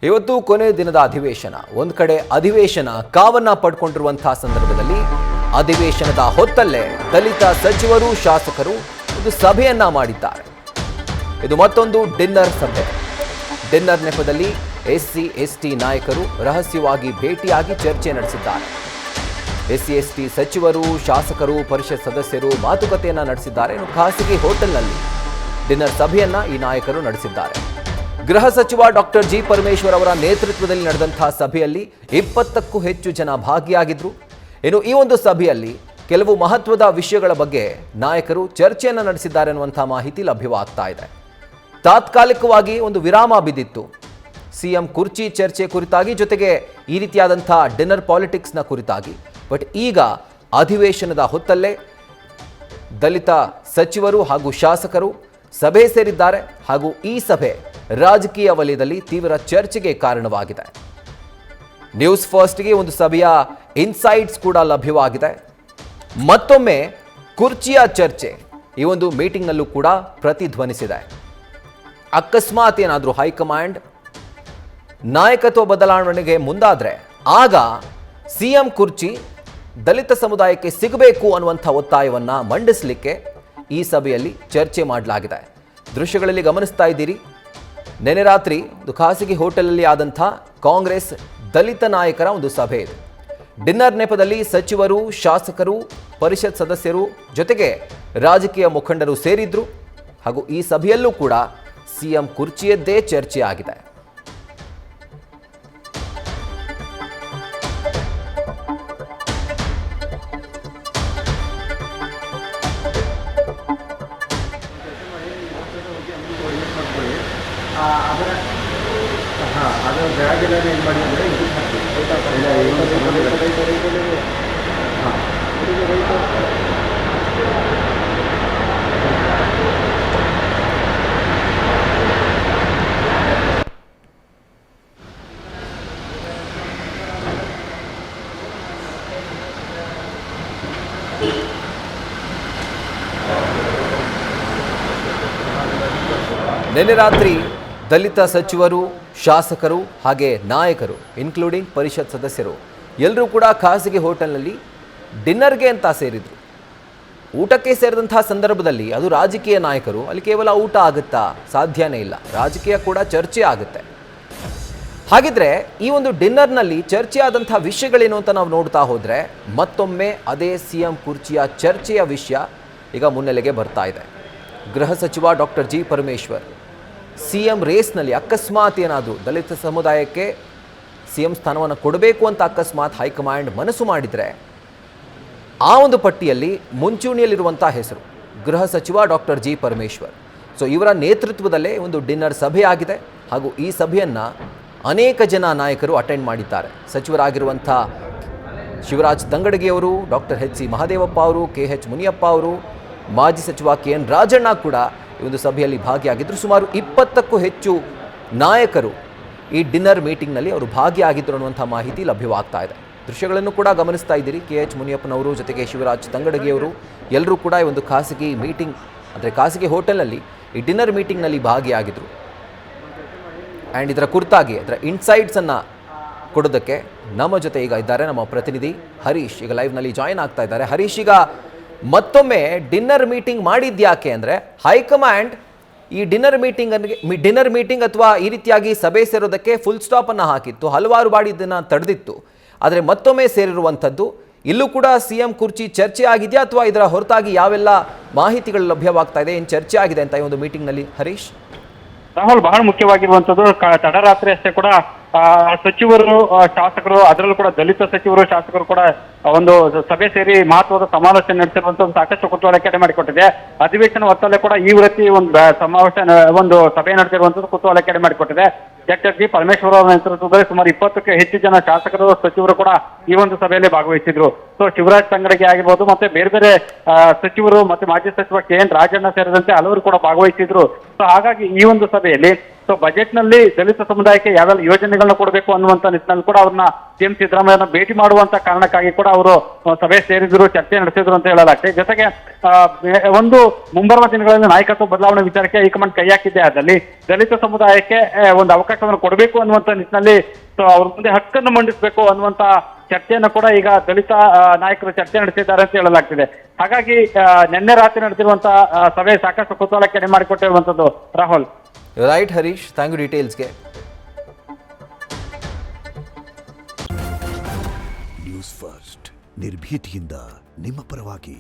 ಇವತ್ತು ಕೊನೆ ದಿನದ ಅಧಿವೇಶನ. ಒಂದು ಕಡೆ ಅಧಿವೇಶನ ಕಾವನ್ನ ಪಡ್ಕೊಂಡಿರುವಂತಹ ಸಂದರ್ಭದಲ್ಲಿ ಅಧಿವೇಶನದ ಹೊತ್ತಲ್ಲೇ ದಲಿತ ಸಚಿವರು ಶಾಸಕರು ಒಂದು ಸಭೆಯನ್ನ ಮಾಡಿದ್ದಾರೆ. ಇದು ಮತ್ತೊಂದು ಡಿನ್ನರ್ ಸಭೆ. ಡಿನ್ನರ್ ನೆಪದಲ್ಲಿ ಎಸ್ಸಿ ಎಸ್ಟಿ ನಾಯಕರು ರಹಸ್ಯವಾಗಿ ಭೇಟಿಯಾಗಿ ಚರ್ಚೆ ನಡೆಸಿದ್ದಾರೆ. ಎಸ್ಸಿ ಎಸ್ಟಿ ಸಚಿವರು ಶಾಸಕರು ಪರಿಷತ್ ಸದಸ್ಯರು ಮಾತುಕತೆಯನ್ನ ನಡೆಸಿದ್ದಾರೆ. ಖಾಸಗಿ ಹೋಟೆಲ್ನಲ್ಲಿ ಡಿನ್ನರ್ ಸಭೆಯನ್ನ ಈ ನಾಯಕರು ನಡೆಸಿದ್ದಾರೆ. ಗೃಹ ಸಚಿವ ಡಾಕ್ಟರ್ ಜಿ ಪರಮೇಶ್ವರ್ ಅವರ ನೇತೃತ್ವದಲ್ಲಿ ನಡೆದಂತಹ ಸಭೆಯಲ್ಲಿ 20ಕ್ಕೂ ಹೆಚ್ಚು ಜನ ಭಾಗಿಯಾಗಿದ್ರು. ಇನ್ನು ಈ ಒಂದು ಸಭೆಯಲ್ಲಿ ಕೆಲವು ಮಹತ್ವದ ವಿಷಯಗಳ ಬಗ್ಗೆ ನಾಯಕರು ಚರ್ಚೆಯನ್ನು ನಡೆಸಿದ್ದಾರೆ ಅನ್ನುವಂಥ ಮಾಹಿತಿ ಲಭ್ಯವಾಗ್ತಾ ಇದೆ. ತಾತ್ಕಾಲಿಕವಾಗಿ ಒಂದು ವಿರಾಮ ಬಿದ್ದಿತ್ತು ಸಿಎಂ ಕುರ್ಚಿ ಚರ್ಚೆ ಕುರಿತಾಗಿ, ಜೊತೆಗೆ ಈ ರೀತಿಯಾದಂಥ ಡಿನ್ನರ್ ಪಾಲಿಟಿಕ್ಸ್ನ ಕುರಿತಾಗಿ. ಬಟ್ ಈಗ ಅಧಿವೇಶನದ ಹೊತ್ತಲ್ಲೇ ದಲಿತ ಸಚಿವರು ಹಾಗೂ ಶಾಸಕರು ಸಭೆ ಸೇರಿದ್ದಾರೆ. ಹಾಗೂ ಈ ಸಭೆ ರಾಜಕೀಯ ವಲಯದಲ್ಲಿ ತೀವ್ರ ಚರ್ಚೆಗೆ ಕಾರಣವಾಗಿದೆ. ನ್ಯೂಸ್ ಫಸ್ಟ್ಗೆ ಒಂದು ಸಭೆಯ ಇನ್ಸೈಟ್ಸ್ ಕೂಡ ಲಭ್ಯವಾಗಿದೆ. ಮತ್ತೊಮ್ಮೆ ಕುರ್ಚಿಯ ಚರ್ಚೆ ಈ ಒಂದು ಮೀಟಿಂಗ್ನಲ್ಲೂ ಕೂಡ ಪ್ರತಿಧ್ವನಿಸಿದೆ. ಅಕಸ್ಮಾತ್ ಏನಾದರೂ ಹೈಕಮಾಂಡ್ ನಾಯಕತ್ವ ಬದಲಾವಣೆಗೆ ಮುಂದಾದರೆ ಆಗ ಸಿಎಂ ಕುರ್ಚಿ ದಲಿತ ಸಮುದಾಯಕ್ಕೆ ಸಿಗಬೇಕು ಅನ್ನುವಂಥ ಒತ್ತಾಯವನ್ನು ಮಂಡಿಸಲಿಕ್ಕೆ ಈ ಸಭೆಯಲ್ಲಿ ಚರ್ಚೆ ಮಾಡಲಾಗಿದೆ. ದೃಶ್ಯಗಳಲ್ಲಿ ಗಮನಿಸ್ತಾ ಇದ್ದೀರಿ, ನೆನೆ ರಾತ್ರಿ ಒಂದು ಖಾಸಗಿ ಹೋಟೆಲಲ್ಲಿ ಆದಂಥ ಕಾಂಗ್ರೆಸ್ ದಲಿತ ನಾಯಕರ ಒಂದು ಸಭೆ ಇದೆ. ಡಿನ್ನರ್ ನೆಪದಲ್ಲಿ ಸಚಿವರು ಶಾಸಕರು ಪರಿಷತ್ ಸದಸ್ಯರು ಜೊತೆಗೆ ರಾಜಕೀಯ ಮುಖಂಡರು ಸೇರಿದ್ರು. ಹಾಗೂ ಈ ಸಭೆಯಲ್ಲೂ ಕೂಡ ಸಿಎಂ ಕುರ್ಚಿಯದ್ದೇ ಚರ್ಚೆ ಆಗಿದೆ. ಅದು ಬ್ಯಾಗ್ ಎಲ್ಲ ಏನು ಮಾಡಿ ಅಂದರೆ ನಿನ್ನೆ ರಾತ್ರಿ ದಲಿತ ಸಚಿವರು ಶಾಸಕರು ಹಾಗೆ ನಾಯಕರು ಇನ್ಕ್ಲೂಡಿಂಗ್ ಪರಿಷತ್ ಸದಸ್ಯರು ಎಲ್ಲರೂ ಕೂಡ ಖಾಸಗಿ ಹೋಟೆಲ್ನಲ್ಲಿ ಡಿನ್ನರ್ಗೆ ಅಂತ ಸೇರಿದ್ರು. ಊಟಕ್ಕೆ ಸೇರಿದಂತಹ ಸಂದರ್ಭದಲ್ಲಿ ಅದು ರಾಜಕೀಯ ನಾಯಕರು, ಅಲ್ಲಿ ಕೇವಲ ಊಟ ಆಗುತ್ತಾ? ಸಾಧ್ಯನೇ ಇಲ್ಲ. ರಾಜಕೀಯ ಕೂಡ ಚರ್ಚೆ ಆಗುತ್ತೆ. ಹಾಗಿದ್ರೆ ಈ ಒಂದು ಡಿನ್ನರ್ನಲ್ಲಿ ಚರ್ಚೆ ಆದಂತಹ ವಿಷಯಗಳೇನು ಅಂತ ನಾವು ನೋಡ್ತಾ ಹೋದರೆ ಮತ್ತೊಮ್ಮೆ ಅದೇ ಸಿಎಂ ಕುರ್ಚಿಯ ಚರ್ಚೆಯ ವಿಷಯ ಈಗ ಮುನ್ನೆಲೆಗೆ ಬರ್ತಾ ಇದೆ. ಗೃಹ ಸಚಿವ ಡಾಕ್ಟರ್ ಜಿ ಪರಮೇಶ್ವರ್ ಸಿಎಂ ರೇಸ್ನಲ್ಲಿ ಅಕಸ್ಮಾತ್ ಏನಾದರೂ ದಲಿತ ಸಮುದಾಯಕ್ಕೆ ಸಿಎಂ ಸ್ಥಾನವನ್ನು ಕೊಡಬೇಕು ಅಂತ ಅಕಸ್ಮಾತ್ ಹೈಕಮಾಂಡ್ ಮನಸ್ಸು ಮಾಡಿದರೆ ಆ ಒಂದು ಪಟ್ಟಿಯಲ್ಲಿ ಮುಂಚೂಣಿಯಲ್ಲಿರುವಂಥ ಹೆಸರು ಗೃಹ ಸಚಿವ ಡಾಕ್ಟರ್ ಜಿ ಪರಮೇಶ್ವರ್. ಸೊ ಇವರ ನೇತೃತ್ವದಲ್ಲೇ ಒಂದು ಡಿನ್ನರ್ ಸಭೆ ಆಗಿದೆ. ಹಾಗೂ ಈ ಸಭೆಯನ್ನು ಅನೇಕ ಜನ ನಾಯಕರು ಅಟೆಂಡ್ ಮಾಡಿದ್ದಾರೆ. ಸಚಿವರಾಗಿರುವಂಥ ಶಿವರಾಜ್ ತಂಗಡಗಿಯವರು, ಡಾಕ್ಟರ್ ಎಚ್ ಸಿ ಮಹದೇವಪ್ಪ ಅವರು, KH ಮುನಿಯಪ್ಪ ಅವರು, ಮಾಜಿ ಸಚಿವ KN ರಾಜಣ್ಣ ಕೂಡ ಈ ಒಂದು ಸಭೆಯಲ್ಲಿ ಭಾಗಿಯಾಗಿದ್ದರು. ಸುಮಾರು 20ಕ್ಕೂ ಹೆಚ್ಚು ನಾಯಕರು ಈ ಡಿನ್ನರ್ ಮೀಟಿಂಗ್ನಲ್ಲಿ ಅವರು ಭಾಗಿಯಾಗಿದ್ದರು ಅನ್ನುವಂಥ ಮಾಹಿತಿ ಲಭ್ಯವಾಗ್ತಾ ಇದೆ. ದೃಶ್ಯಗಳನ್ನು ಕೂಡ ಗಮನಿಸ್ತಾ ಇದ್ದೀರಿ. KH ಮುನಿಯಪ್ಪನವರು ಜೊತೆಗೆ ಶಿವರಾಜ್ ತಂಗಡಗಿಯವರು ಎಲ್ಲರೂ ಕೂಡ ಈ ಒಂದು ಖಾಸಗಿ ಮೀಟಿಂಗ್ ಅಂದರೆ ಖಾಸಗಿ ಹೋಟೆಲ್ನಲ್ಲಿ ಈ ಡಿನ್ನರ್ ಮೀಟಿಂಗ್ನಲ್ಲಿ ಭಾಗಿಯಾಗಿದ್ದರು. ಆ್ಯಂಡ್ ಇದರ ಕುರಿತಾಗಿ ಅದರ ಇನ್ಸೈಟ್ಸನ್ನು ಕೊಡೋದಕ್ಕೆ ನಮ್ಮ ಜೊತೆ ಈಗ ಇದ್ದಾರೆ ನಮ್ಮ ಪ್ರತಿನಿಧಿ ಹರೀಶ್. ಈಗ ಲೈವ್ನಲ್ಲಿ ಜಾಯಿನ್ ಆಗ್ತಾ ಇದ್ದಾರೆ. ಹರೀಶ್, ಈಗ ಮತ್ತೊಮ್ಮೆ ಡಿನ್ನರ್ ಮೀಟಿಂಗ್ ಮಾಡಿದ್ಯಾಕೆ ಅಂದರೆ ಹೈಕಮಾಂಡ್ ಈ ಡಿನ್ನರ್ ಮೀಟಿಂಗ್ ಅಥವಾ ಈ ರೀತಿಯಾಗಿ ಸಭೆ ಸೇರೋದಕ್ಕೆ ಫುಲ್ ಸ್ಟಾಪನ್ನು ಹಾಕಿತ್ತು, ಹಲವಾರು ಬಾರಿ ಇದನ್ನು ತಡೆದಿತ್ತು. ಆದರೆ ಮತ್ತೊಮ್ಮೆ ಸೇರಿರುವಂಥದ್ದು ಇಲ್ಲೂ ಕೂಡ ಸಿಎಂ ಕುರ್ಚಿ ಚರ್ಚೆ ಆಗಿದೆಯಾ ಅಥವಾ ಇದರ ಹೊರತಾಗಿ ಯಾವೆಲ್ಲ ಮಾಹಿತಿಗಳು ಲಭ್ಯವಾಗ್ತಾ ಇದೆ, ಏನು ಚರ್ಚೆ ಆಗಿದೆ ಅಂತ ಈ ಒಂದು ಮೀಟಿಂಗ್ನಲ್ಲಿ ಹರೀಶ್? ರಾಹುಲ್, ಬಹಳ ಮುಖ್ಯವಾಗಿರುವಂಥದ್ದು ತಡರಾತ್ರಿ ಅಷ್ಟೇ ಕೂಡ ಸಚಿವರು ಶಾಸಕರು, ಅದರಲ್ಲೂ ಕೂಡ ದಲಿತ ಸಚಿವರು ಶಾಸಕರು ಕೂಡ ಒಂದು ಸಭೆ ಸೇರಿ ಮಹತ್ವದ ಸಮಾಲೋಚನೆ ನಡೆಸಿರುವಂತ ಸಾಕಷ್ಟು ಕುತೂಹಲಕ್ಕೆ ಎಡೆ ಮಾಡಿಕೊಟ್ಟಿದೆ. ಅಧಿವೇಶನ ಹೊತ್ತಲ್ಲೇ ಕೂಡ ಈ ರೀತಿ ಒಂದು ಸಭೆ ನಡೆಸಿರುವಂತದ್ದು ಕುತೂಹಲಕ್ಕೆ ಎಡೆ ಮಾಡಿಕೊಟ್ಟಿದೆ. ಡಾಕ್ಟರ್ ಜಿ ಪರಮೇಶ್ವರ್ ಅವರ ನೇತೃತ್ವದಲ್ಲಿ ಸುಮಾರು 20ಕ್ಕೂ ಹೆಚ್ಚು ಜನ ಶಾಸಕರು ಸಚಿವರು ಕೂಡ ಈ ಒಂದು ಸಭೆಯಲ್ಲಿ ಭಾಗವಹಿಸಿದ್ರು. ಸೊ ಶಿವರಾಜ್ ತಂಗಡಗಿ ಆಗಿರ್ಬೋದು, ಮತ್ತೆ ಬೇರೆ ಬೇರೆ ಸಚಿವರು ಮತ್ತೆ ಮಾಜಿ ಸಚಿವ KN ರಾಜಣ್ಣ ಸೇರಿದಂತೆ ಹಲವರು ಕೂಡ ಭಾಗವಹಿಸಿದ್ರು. ಸೊ ಹಾಗಾಗಿ ಈ ಒಂದು ಸಭೆಯಲ್ಲಿ ಸೊ ಬಜೆಟ್ ನಲ್ಲಿ ದಲಿತ ಸಮುದಾಯಕ್ಕೆ ಯಾವೆಲ್ಲ ಯೋಜನೆಗಳನ್ನ ಕೊಡಬೇಕು ಅನ್ನುವಂತ ನಿಟ್ಟಿನಲ್ಲಿ ಕೂಡ ಅವ್ರನ್ನ ಸಿಎಂ ಸಿದ್ದರಾಮಯ್ಯನ ಭೇಟಿ ಮಾಡುವಂತ ಕಾರಣಕ್ಕಾಗಿ ಕೂಡ ಅವರು ಸಭೆ ಸೇರಿದ್ರು, ಚರ್ಚೆ ನಡೆಸಿದ್ರು ಅಂತ ಹೇಳಲಾಗ್ತದೆ. ಜೊತೆಗೆ ಒಂದು ಮುಂಬರುವ ದಿನಗಳಲ್ಲಿ ನಾಯಕತ್ವ ಬದಲಾವಣೆ ವಿಚಾರಕ್ಕೆ ಹೈಕಮಾಂಡ್ ಕೈ ಹಾಕಿದ್ದೆ ಆದಲ್ಲಿ ದಲಿತ ಸಮುದಾಯಕ್ಕೆ ಒಂದು ಅವಕಾಶವನ್ನು ಕೊಡಬೇಕು ಅನ್ನುವಂತ ನಿಟ್ಟಿನಲ್ಲಿ ಸೊ ಅವ್ರ ಮುಂದೆ ಹಕ್ಕನ್ನು ಮಂಡಿಸಬೇಕು ಅನ್ನುವಂತ ಚರ್ಚೆಯನ್ನು ಕೂಡ ಈಗ ದಲಿತ ನಾಯಕರು ಚರ್ಚೆ ನಡೆಸಿದ್ದಾರೆ ಅಂತ ಹೇಳಲಾಗ್ತಿದೆ. ಹಾಗಾಗಿ ನಿನ್ನೆ ರಾತ್ರಿ ನಡೆದಿರುವಂತಹ ಸಭೆ ಸಾಕಷ್ಟು ಕುತೂಹಲಕ್ಕೆ ಎಡೆ ಮಾಡಿಕೊಟ್ಟಿರುವಂತದ್ದು. Rahul. Right Harish, thank you ಡೀಟೇಲ್ಸ್ಗೆ. ನ್ಯೂಸ್ ಫಸ್ಟ್ ನಿರ್ಭೀತಿಯಿಂದ ನಿಮ್ಮ ಪರವಾಗಿ.